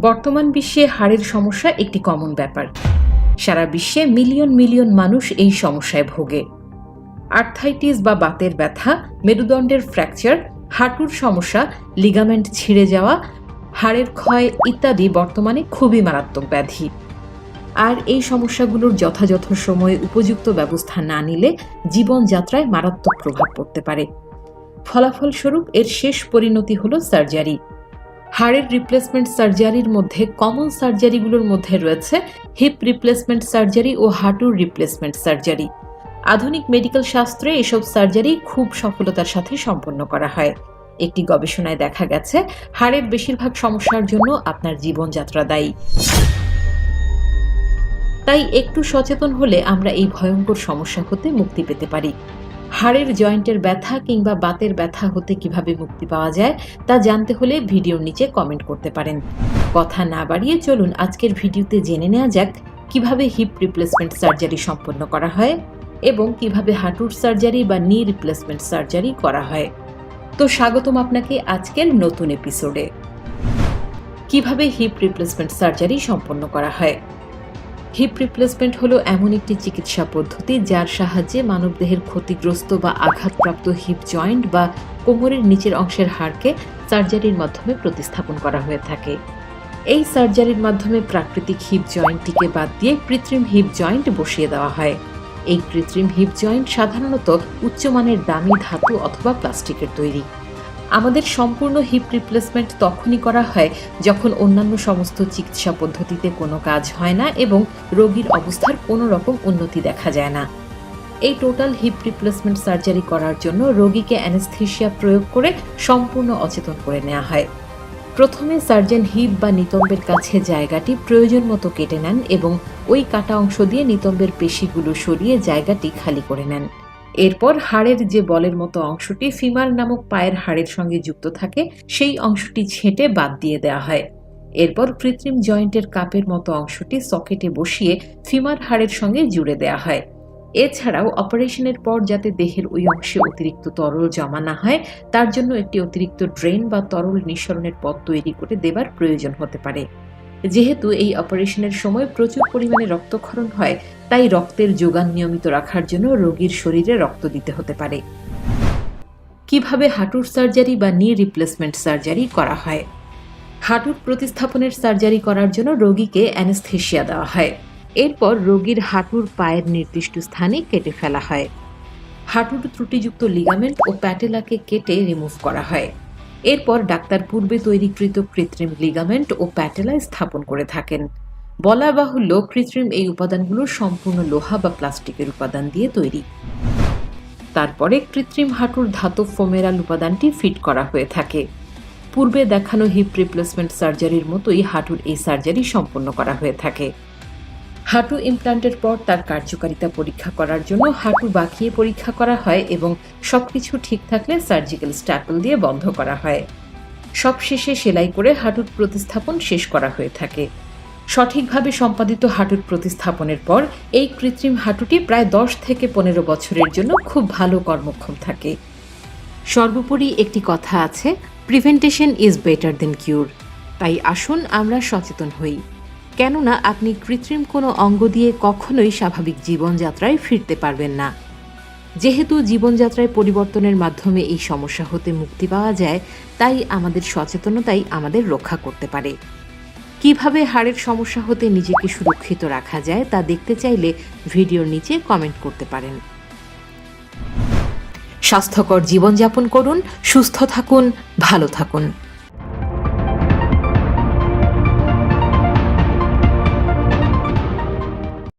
বর্তমান বিশ্বে হাড়ের সমস্যা একটি কমন ব্যাপার। সারা বিশ্বে মিলিয়ন মিলিয়ন মানুষ এই সমস্যায় ভোগে। আর্থ্রাইটিস বা বাতের ব্যথা, মেরুদণ্ডের ফ্র্যাকচার, হাঁটুর সমস্যা, লিগামেন্ট ছিঁড়ে যাওয়া, হাড়ের ক্ষয় ইত্যাদি বর্তমানে খুবই মারাত্মক ব্যাধি। আর এই সমস্যাগুলোর যথাযথ সময়ে উপযুক্ত ব্যবস্থা না নিলে জীবনযাত্রায় মারাত্মক প্রভাব পড়তে পারে। ফলাফলস্বরূপ এর শেষ পরিণতি হল সার্জারি। হাড়ের রিপ্লেসমেন্ট সার্জারির মধ্যে কমন সার্জারিগুলোর মধ্যে রয়েছে হিপ রিপ্লেসমেন্ট সার্জারি ও হাঁটুর রিপ্লেসমেন্ট সার্জারি। আধুনিক মেডিকেল শাস্ত্রে এসব সার্জারি খুব সফলতার সাথে সম্পন্ন করা হয়। একটি গবেষণায় দেখা গেছে হাড়ের বেশিরভাগ সমস্যার জন্য আপনার জীবনযাত্রা দায়ী। তাই একটু সচেতন হলে আমরা এই ভয়ঙ্কর সমস্যা হতে মুক্তি পেতে পারি। হাড়ের জয়েন্টের ব্যথা কিংবা বাতের ব্যথা হতে কিভাবে মুক্তি পাওয়া যায় তা জানতে হলে ভিডিওর নিচে কমেন্ট করতে পারেন। কথা না বাড়িয়ে চলুন আজকের ভিডিওতে জেনে নেওয়া যাক কিভাবে হিপ রিপ্লেসমেন্ট সার্জারি সম্পন্ন করা হয় এবং কিভাবে হাঁটুর সার্জারি বা নি রিপ্লেসমেন্ট সার্জারি করা হয়। তো স্বাগতম আপনাকে আজকের নতুন এপিসোডে। কিভাবে হিপ রিপ্লেসমেন্ট সার্জারি সম্পন্ন করা হয়। হিপ রিপ্লেসমেন্ট হলো এমন একটি চিকিৎসা পদ্ধতি যার সাহায্যে মানবদেহের ক্ষতিগ্রস্ত বা আঘাতপ্রাপ্ত হিপ জয়েন্ট বা কোমরের নিচের অংশের হাড়কে সার্জারির মাধ্যমে প্রতিস্থাপন করা হয়ে থাকে। এই সার্জারির মাধ্যমে প্রাকৃতিক হিপ জয়েন্টটিকে বাদ দিয়ে কৃত্রিম হিপ জয়েন্ট বসিয়ে দেওয়া হয়। এই কৃত্রিম হিপ জয়েন্ট সাধারণত উচ্চমানের দামি ধাতু অথবা প্লাস্টিকের তৈরি। আমাদের সম্পূর্ণ হিপ রিপ্লেসমেন্ট তখনই করা হয় যখন অন্যান্য সমস্ত চিকিৎসা পদ্ধতিতে কোনো কাজ হয় না এবং রোগীর অবস্থার কোনো রকম উন্নতি দেখা যায় না। এই টোটাল হিপ রিপ্লেসমেন্ট সার্জারি করার জন্য রোগীকে অ্যানেস্থেশিয়া প্রয়োগ করে সম্পূর্ণ অচেতন করে নেওয়া হয়। প্রথমে সার্জন হিপ বা নিতম্বের কাছে জায়গাটি প্রয়োজন মতো কেটে নেন এবং ওই কাটা অংশ দিয়ে নিতম্বের পেশিগুলো সরিয়ে জায়গাটি খালি করে নেন। এরপর হাড়ের যে বলের মতো অংশটি ফিমার নামক পায়ের হাড়ের সঙ্গে যুক্ত থাকে সেই অংশটি ছেঁটে বাদ দিয়ে দেওয়া হয়। এরপর কৃত্রিম জয়েন্টের কাপের মতো অংশটি সকেটে বসিয়ে ফিমার হাড়ের সঙ্গে জুড়ে দেওয়া হয়। এছাড়াও অপারেশনের পর যাতে দেহের ওই অংশে অতিরিক্ত তরল জমা না হয় তার জন্য একটি অতিরিক্ত ড্রেন বা তরল নিঃসরণের পথ তৈরি করে দেবার প্রয়োজন হতে পারে। যেহেতু এই অপারেশনের সময় প্রচুর পরিমাণে রক্তক্ষরণ হয় তাই রক্তের যোগান নিয়মিত রাখার জন্য রোগীর শরীরে রক্ত দিতে হতে পারে। কিভাবে হাঁটুর সার্জারি বা নি রিপ্লেসমেন্ট সার্জারি করা হয়। হাঁটুর প্রতিস্থাপনের সার্জারি করার জন্য রোগীকে অ্যানেস্থেশিয়া দেওয়া হয়। এরপর রোগীর হাঁটুর পায়ের নির্দিষ্ট স্থানে কেটে ফেলা হয়। হাঁটুর ত্রুটিযুক্ত লিগামেন্ট ও প্যাটেলাকে কেটে রিমুভ করা হয়। এরপর ডাক্তার পূর্বে তৈরিকৃত কৃত্রিম লিগামেন্ট ও প্যাটেলা স্থাপন করে থাকেন। বলা বাহুল্য কৃত্রিম এই উপাদানগুলো সম্পূর্ণ লোহা বা প্লাস্টিকের উপাদান দিয়ে তৈরি। তারপরে কৃত্রিম হাঁটুর ধাতব ফোমেরাল উপাদানটি ফিট করা হয়ে থাকে। পূর্বে দেখানো হিপ রিপ্লেসমেন্ট সার্জারির মতোই হাঁটুর এই সার্জারি সম্পন্ন করা হয়ে থাকে। হাঁটু ইমপ্ল্যান্টের পর তার কার্যকারিতা পরীক্ষা করার জন্য হাঁটু বাঁকিয়ে পরীক্ষা করা হয় এবং সবকিছু ঠিক থাকলে সার্জিক্যাল স্ট্যাপল দিয়ে বন্ধ করা হয়। সবশেষে সেলাই করে হাঁটুর প্রতিস্থাপন শেষ করা হয়ে থাকে। সঠিকভাবে সম্পাদিত হাঁটুর প্রতিস্থাপনের পর এই কৃত্রিম হাঁটুটি প্রায় 10 থেকে 15 বছরের জন্য খুব ভালো কর্মক্ষম থাকে। সর্বোপরি একটি কথা আছে, প্রিভেন্টেশন ইজ বেটার দেন কিউর। তাই আসুন আমরা সচেতন হই, কেননা আপনি কৃত্রিম কোনো অঙ্গ দিয়ে কখনোই স্বাভাবিক জীবনযাত্রায় ফিরতে পারবেন না। যেহেতু জীবনযাত্রায় পরিবর্তনের মাধ্যমে এই সমস্যা হতে মুক্তি পাওয়া যায়, তাই আমাদের সচেতনতাই আমাদের রক্ষা করতে পারে। কিভাবে হাড়ের সমস্যা হতে নিজেকে সুরক্ষিত রাখা যায় তা দেখতে চাইলে ভিডিওর নিচে কমেন্ট করতে পারেন। স্বাস্থ্যকর জীবনযাপন করুন, সুস্থ থাকুন, ভালো থাকুন।